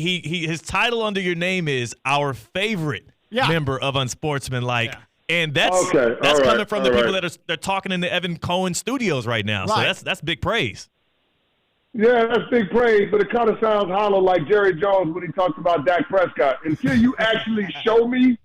His title under your name is our favorite member of Unsportsmanlike. Yeah. And that's coming from the people that are talking in the Evan Cohen studios right now. Right. So that's big praise. Yeah, that's big praise, but it kind of sounds hollow like Jerry Jones when he talks about Dak Prescott. Until you actually show me,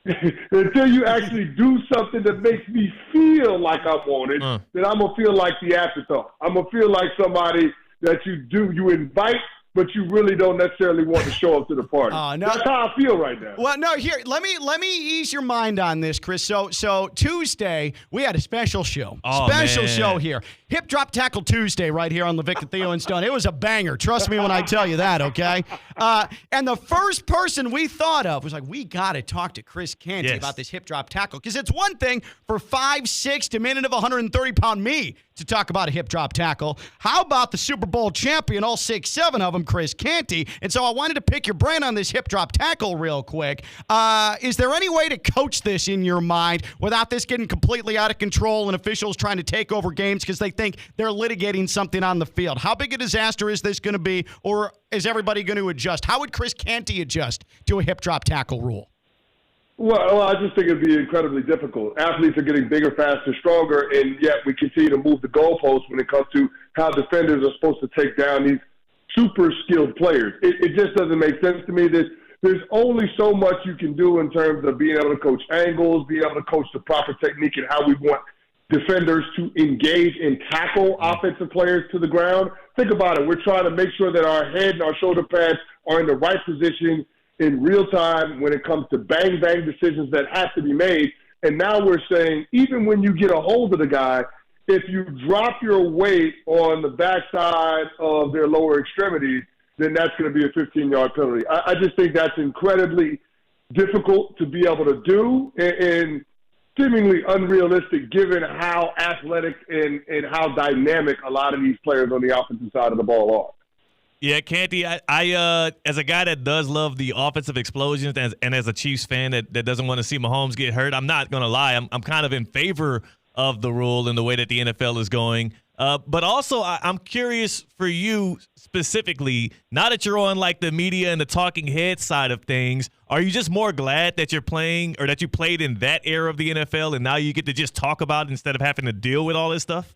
until you actually do something that makes me feel like I'm wanted, then I'm going to feel like the afterthought. I'm going to feel like somebody that you invite, but you really don't necessarily want to show up to the party. No, that's how I feel right now. Well, no, here, let me ease your mind on this, Chris. So Tuesday, we had a special show. Show here. Hip-DropTackle Tuesday right here on LaVicka, Theo and Stone. It was a banger. Trust me when I tell you that, okay? And the first person we thought of was like, we got to talk to Chris Canty about this hip-drop-tackle. Because it's one thing for 5'6" diminutive 130-pound me to talk about a hip-drop-tackle. How about the Super Bowl champion, all 6'7" of them, Chris Canty? And so I wanted to pick your brain on this hip-drop-tackle real quick. Is there any way to coach this in your mind without this getting completely out of control and officials trying to take over games because they think they're litigating something on the field? How big a disaster is this going to be, or is everybody going to adjust? How would Chris Canty adjust to a hip-drop-tackle rule? Well, I just think it'd be incredibly difficult. Athletes are getting bigger, faster, stronger, and yet we continue to move the goalposts when it comes to how defenders are supposed to take down these super skilled players. It just doesn't make sense to me. There's only so much you can do in terms of being able to coach angles, being able to coach the proper technique and how we want defenders to engage and tackle offensive players to the ground. Think about it. We're trying to make sure that our head and our shoulder pads are in the right position in real time when it comes to bang-bang decisions that have to be made. And now we're saying even when you get a hold of the guy, if you drop your weight on the backside of their lower extremities, then that's going to be a 15-yard penalty. I just think that's incredibly difficult to be able to do and seemingly unrealistic given how athletic and how dynamic a lot of these players on the offensive side of the ball are. Yeah, Canty, I as a guy that does love the offensive explosions and as a Chiefs fan that doesn't want to see Mahomes get hurt, I'm not going to lie. I'm kind of in favor of the rule and the way that the NFL is going. But also, I'm curious for you specifically, now that you're on like the media and the talking head side of things, are you just more glad that you're playing or that you played in that era of the NFL and now you get to just talk about it instead of having to deal with all this stuff?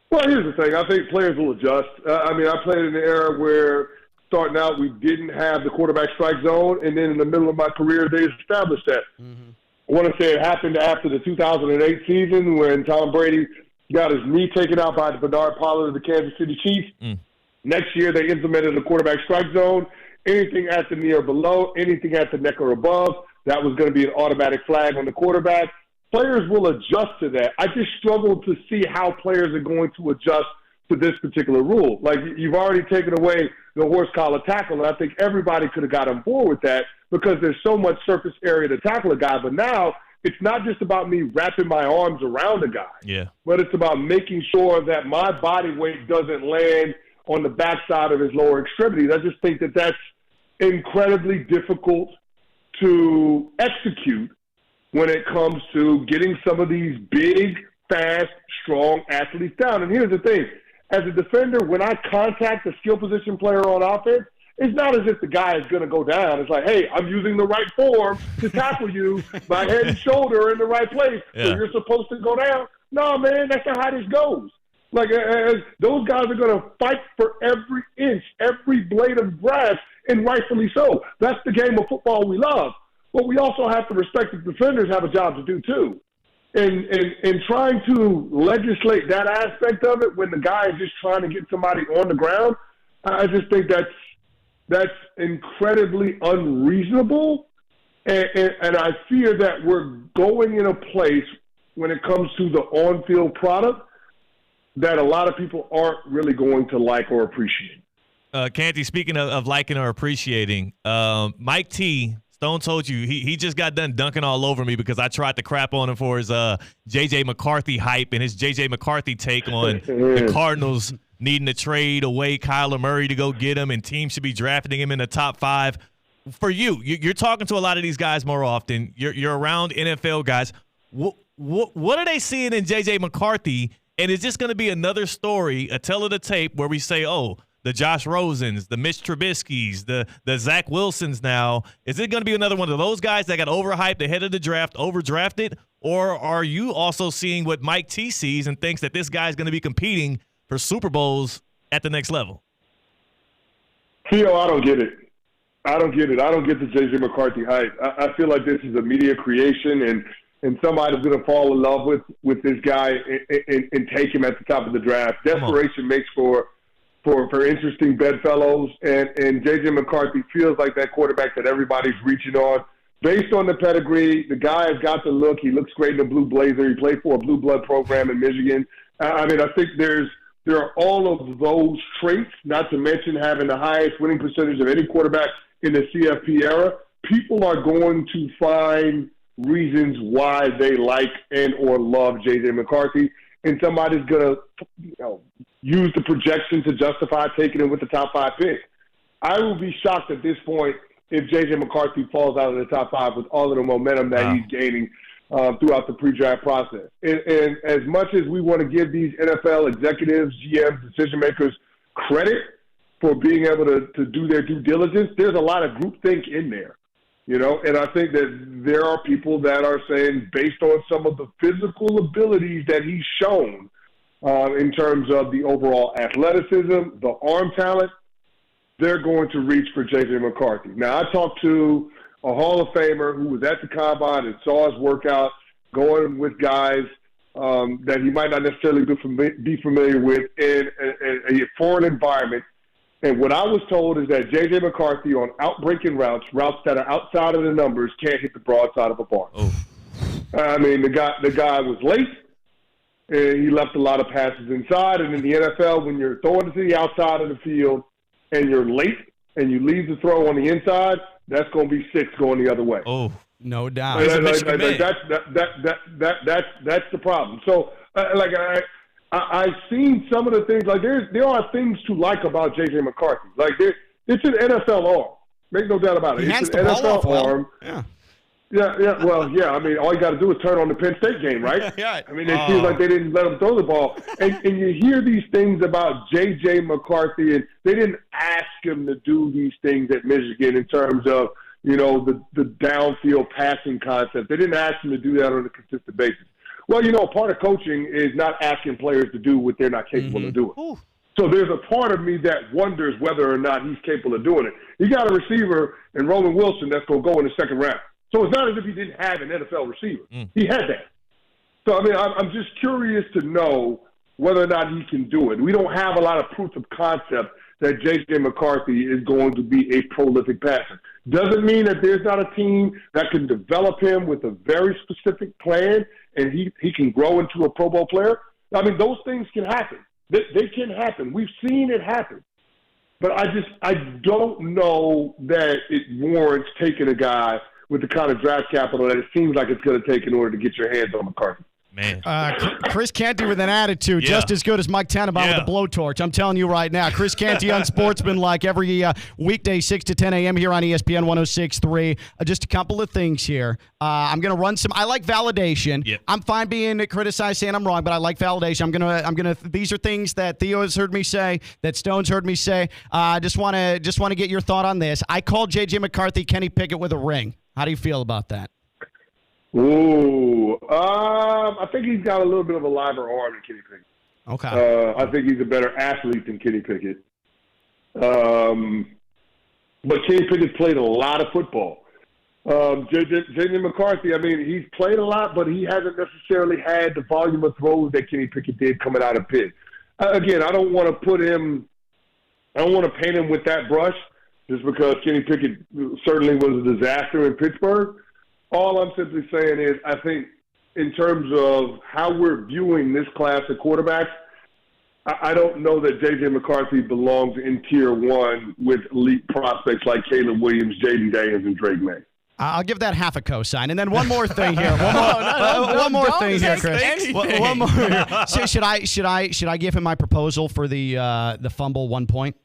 Well, here's the thing. I think players will adjust. I played in an era where starting out we didn't have the quarterback strike zone, and then in the middle of my career they established that. Mm-hmm. I want to say it happened after the 2008 season when Tom Brady got his knee taken out by Bernard Pollard of the Kansas City Chiefs. Next year, they implemented the quarterback strike zone. Anything at the knee or below, anything at the neck or above, that was going to be an automatic flag on the quarterback. Players will adjust to that. I just struggle to see how players are going to adjust to this particular rule. Like, you've already taken away the horse collar tackle, and I think everybody could have got on board with that because there's so much surface area to tackle a guy. But now it's not just about me wrapping my arms around a guy, but it's about making sure that my body weight doesn't land on the backside of his lower extremities. I just think that that's incredibly difficult to execute when it comes to getting some of these big, fast, strong athletes down. And here's the thing. As a defender, when I contact a skill position player on offense, it's not as if the guy is going to go down. It's like, hey, I'm using the right form to tackle you. My head and shoulder are in the right place, so you're supposed to go down. No, man, that's not how this goes. Like, those guys are going to fight for every inch, every blade of grass, and rightfully so. That's the game of football we love. But we also have to respect that defenders have a job to do too. And trying to legislate that aspect of it when the guy is just trying to get somebody on the ground, I just think that's incredibly unreasonable. And I fear that we're going in a place when it comes to the on-field product that a lot of people aren't really going to like or appreciate. Canty, speaking of liking or appreciating, Mike T. Stone told you he just got done dunking all over me because I tried to crap on him for his J.J. McCarthy hype and his J.J. McCarthy take on the Cardinals needing to trade away Kyler Murray to go get him and teams should be drafting him in the top 5. For you're talking to a lot of these guys more often. You're around NFL guys. What are they seeing in J.J. McCarthy? And is this going to be another story, a tell of the tape, where we say, oh, the Josh Rosens, the Mitch Trubiskys, the Zach Wilsons now. Is it going to be another one of those guys that got overhyped ahead of the draft, overdrafted? Or are you also seeing what Mike T sees and thinks that this guy's going to be competing for Super Bowls at the next level? Theo, I don't get it. I don't get the J.J. McCarthy hype. I feel like this is a media creation, and somebody's going to fall in love with this guy and take him at the top of the draft. Desperation makes for interesting bedfellows, and J.J. McCarthy feels like that quarterback that everybody's reaching on. Based on the pedigree, the guy has got the look. He looks great in a blue blazer. He played for a blue blood program in Michigan. I mean, I think there are all of those traits, not to mention having the highest winning percentage of any quarterback in the CFP era. People are going to find reasons why they like and or love J.J. McCarthy, and somebody's going to use the projection to justify taking him with the top 5 pick. I will be shocked at this point if J.J. McCarthy falls out of the top 5 with all of the momentum that he's gaining throughout the pre-draft process. And as much as we want to give these NFL executives, GMs, decision-makers credit for being able to do their due diligence, there's a lot of groupthink in there, and I think that there are people that are saying, based on some of the physical abilities that he's shown in terms of the overall athleticism, the arm talent, they're going to reach for J.J. McCarthy. Now, I talked to a Hall of Famer who was at the Combine and saw his workout, going with guys that he might not necessarily be familiar with in a foreign environment. And what I was told is that J.J. McCarthy on outbreaking routes that are outside of the numbers, can't hit the broadside of a barn. Oh. I mean, the guy was late, and he left a lot of passes inside. And in the NFL, when you're throwing it to the outside of the field and you're late and you leave the throw on the inside, that's going to be 6 going the other way. Oh, no doubt. That's the problem. So, I've seen some of the things. Like there are things to like about J.J. McCarthy. Like it's an NFL arm. Make no doubt about it. He hands it's the an ball NFL off well. arm. Yeah. Yeah. Well, yeah. I mean, all you got to do is turn on the Penn State game, right? Yeah. I mean, it seems like they didn't let him throw the ball. And you hear these things about J.J. McCarthy, and they didn't ask him to do these things at Michigan in terms of, the downfield passing concept. They didn't ask him to do that on a consistent basis. Well, part of coaching is not asking players to do what they're not capable of doing. Ooh. So there's a part of me that wonders whether or not he's capable of doing it. He got a receiver in Roman Wilson that's going to go in the second round. So it's not as if he didn't have an NFL receiver. He had that. So, I mean, I'm just curious to know whether or not he can do it. We don't have a lot of proof of concept that J.J. McCarthy is going to be a prolific passer. Doesn't mean that there's not a team that can develop him with a very specific plan and he can grow into a Pro Bowl player. I mean, those things can happen. They can happen. We've seen it happen. But I don't know that it warrants taking a guy with the kind of draft capital that it seems like it's going to take in order to get your hands on McCarthy. Man. Chris Canty with an attitude, just as good as Mike Tannenbaum with a blowtorch. I'm telling you right now. Chris Canty Unsportsmanlike every weekday 6 to 10 a.m. here on ESPN 106.3. Just a couple of things here. I'm going to run some. I like validation. Yep. I'm fine being criticized, saying I'm wrong, but I like validation. I'm gonna. These are things that Theo has heard me say, that Stone's heard me say. Just want to get your thought on this. I called J.J. McCarthy Kenny Pickett with a ring. How do you feel about that? Ooh, I think he's got a little bit of a liver arm than Kenny Pickett. Okay. I think he's a better athlete than Kenny Pickett. But Kenny Pickett played a lot of football. J.J. McCarthy, I mean, he's played a lot, but he hasn't necessarily had the volume of throws that Kenny Pickett did coming out of Pitt. Again, I don't want to paint him with that brush just because Kenny Pickett certainly was a disaster in Pittsburgh. All I'm simply saying is I think in terms of how we're viewing this class of quarterbacks, I don't know that J.J. McCarthy belongs in Tier 1 with elite prospects like Caleb Williams, Jaden Daniels, and Drake May. I'll give that half a cosign. And then one more thing here. One more thing here, Chris. One more. Should I give him my proposal for the fumble 1 point?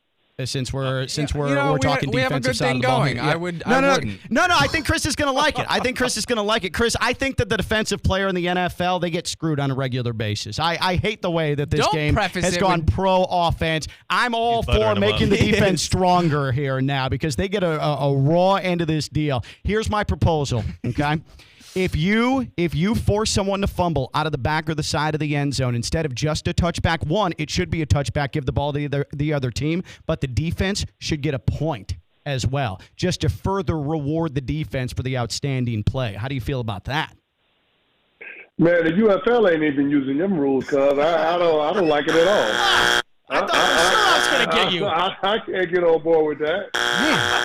Since we're talking we have a defensive good side thing of the ball going. here. Yeah. I wouldn't. No. I think Chris is going to like it. I think Chris is going to like it. Chris, I think that the defensive player in the NFL, they get screwed on a regular basis. I hate the way that this game has gone pro offense. I'm all for making the defense stronger here now because they get a raw end of this deal. Here's my proposal, okay? If you force someone to fumble out of the back or the side of the end zone, instead of just a touchback, one, it should be a touchback, give the ball to the other team, but the defense should get a point as well, just to further reward the defense for the outstanding play. How do you feel about that? Man, the UFL ain't even using them rules, cuz I don't like it at all. I thought I was going to get you. I can't get on board with that. Man.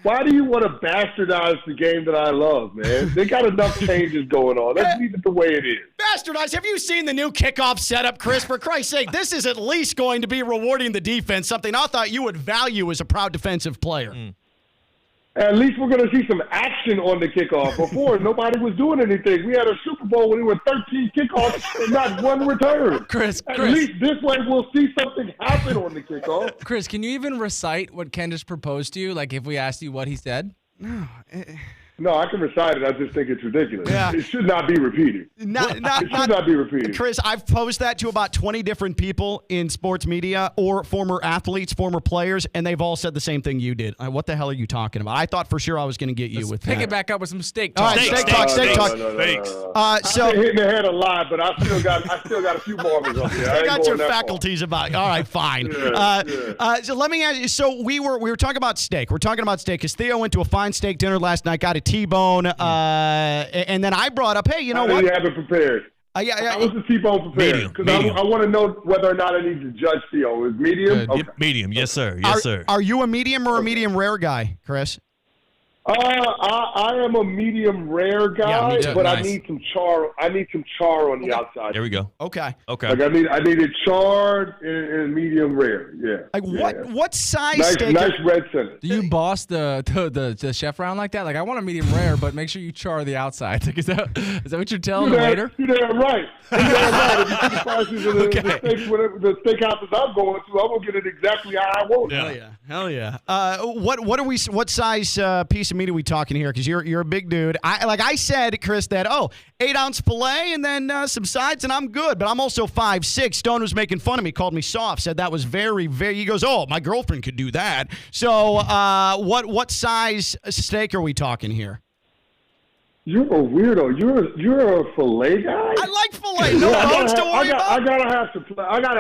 Why do you want to bastardize the game that I love, man? They got enough changes going on. Let's leave it the way it is. Bastardize. Have you seen the new kickoff setup, Chris? For Christ's sake, this is at least going to be rewarding the defense, something I thought you would value as a proud defensive player. At least we're going to see some action on the kickoff. Before, nobody was doing anything. We had a Super Bowl when there were 13 kickoffs and not one return. Chris. At least this way we'll see something happen on the kickoff. Chris, can you even recite what Ken just proposed to you? Like if we asked you what he said? No, I can recite it. I just think it's ridiculous. Yeah. It should not be repeated. It should not be repeated. Chris, I've posed that to about 20 different people in sports media or former athletes, former players, and they've all said the same thing you did. What the hell are you talking about? I thought for sure I was going to get you with Pick that. it back up with some steak All talk. right, steak talk. Thanks. I've been hitting the head a lot, but I still got a few marbles up there. I got your faculties about. All right, fine. So let me ask you. So we were talking about steak. We're talking about steak because Theo went to a fine steak dinner last night, got a T-bone, and then I brought up, hey, you know what? You have it prepared. I was the T-bone prepared because I want to know whether or not I need to judge Theo. Is medium? Okay. Medium, yes, sir. Are you a medium or a medium rare guy, Chris? I am a medium rare guy, but nice. I need some char. I need some char on the outside. There we go. Okay. Like I need it charred and medium rare. Yeah. Like what size steak? Nice red center. Do you boss the chef around like that? Like I want a medium rare, but make sure you char the outside. Like, is that what you're telling the waiter? You're damn right. You're damn right. If you see the prices of the steakhouses I'm going to, I'm gonna get it exactly how I want it. Hell yeah. What size piece of meat are we talking here? Because you're a big dude. I said, Chris, that 8-ounce filet and then some sides and I'm good. But I'm also 5'6". Stone was making fun of me, called me soft, said that was very, very. He goes, my girlfriend could do that. So what size steak are we talking here? You're a weirdo. You're a filet guy. I like filet. No bones to worry about. I gotta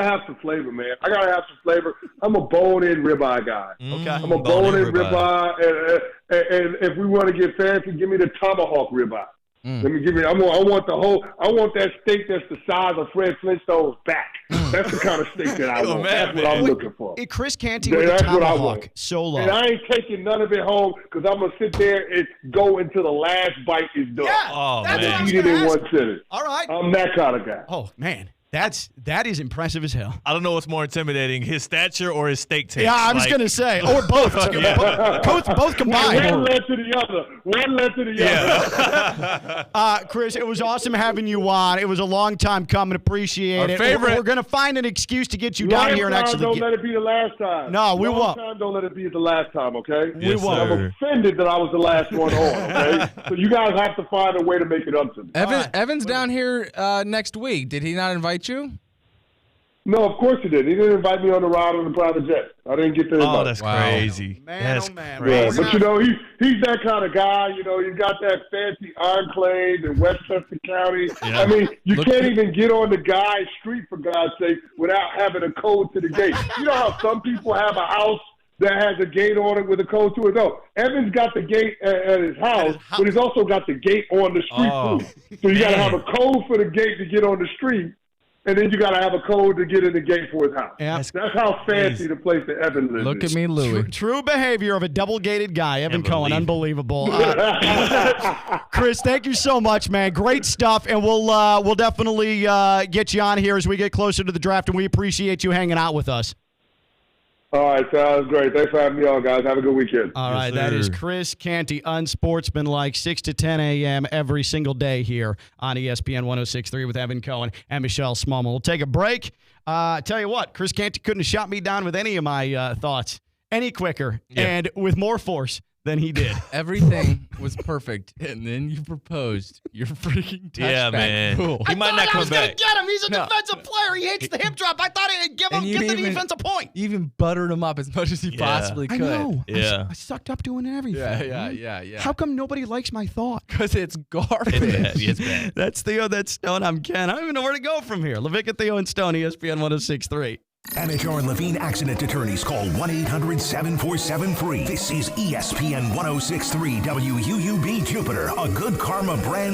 have some flavor, man. I gotta have some flavor. I'm a bone-in ribeye guy. Okay. I'm a bone-in ribeye, and if we want to get fancy, give me the tomahawk ribeye. I want that steak that's the size of Fred Flintstone's back. That's the kind of steak that I want. That's what I'm looking for. Chris Canty with the tomahawk solo. And I ain't taking none of it home because I'm going to sit there and go until the last bite is done. Yeah, that's what I was eat it in ask. one sitting. All right. I'm that kind of guy. Oh, man. That is impressive as hell. I don't know what's more intimidating, his stature or his steak taste. Yeah, I was going to say. Or both. both combined. One led to the other. Chris, it was awesome having you on. It was a long time coming. Appreciate it. Favorite. We're going to find an excuse to get you down here and actually Don't let it be the last time. No, we won't. Don't let it be the last time, okay? We won't. I'm offended that I was the last one on, okay? So you guys have to find a way to make it up to me. Evan's down here next week. Did he not invite you? No, of course he didn't. He didn't invite me on the ride on the private jet. I didn't get the invite. Oh, that's crazy. Man, man. Crazy. But, he's that kind of guy. He's got that fancy enclave in Westchester County. Yeah. I mean, you can't even get on the guy's street, for God's sake, without having a code to the gate. You know how some people have a house that has a gate on it with a code to it? No. Evan's got the gate at his house, but he's also got the gate on the street, too. So you got to have a code for the gate to get on the street. And then you got to have a code to get in the gate for his house. Yeah. That's how fancy the place that Evan lives. Look at me, Louie. True behavior of a double-gated guy, Evan Cohen. Unbelievable. Chris, thank you so much, man. Great stuff, and we'll definitely get you on here as we get closer to the draft, and we appreciate you hanging out with us. All right, sounds great. Thanks for having me on, guys. Have a good weekend. All right, that is Chris Canty, unsportsmanlike, 6 to 10 a.m. every single day here on ESPN 106.3 with Evan Cohen and Michelle Smallman. We'll take a break. Tell you what, Chris Canty couldn't have shot me down with any of my thoughts any quicker and with more force than he did. Everything was perfect, and then you proposed your freaking touchback. Yeah, man. Cool. He might not come I was going back. to get him. He's a defensive player. He hates the hip drop. I thought I'd get the defense a point. You even buttered him up as much as you possibly could. I know. Yeah. I sucked up doing everything. Yeah. How come nobody likes my thought? Because it's garbage. It's bad. That's Theo, that's Stone. I'm Ken. I don't even know where to go from here. LaVicka, Theo, and Stone, ESPN 106.3. Amateur and Levine accident attorneys call 1-800-7473. This is ESPN 106.3 WUUB Jupiter, a Good Karma brand.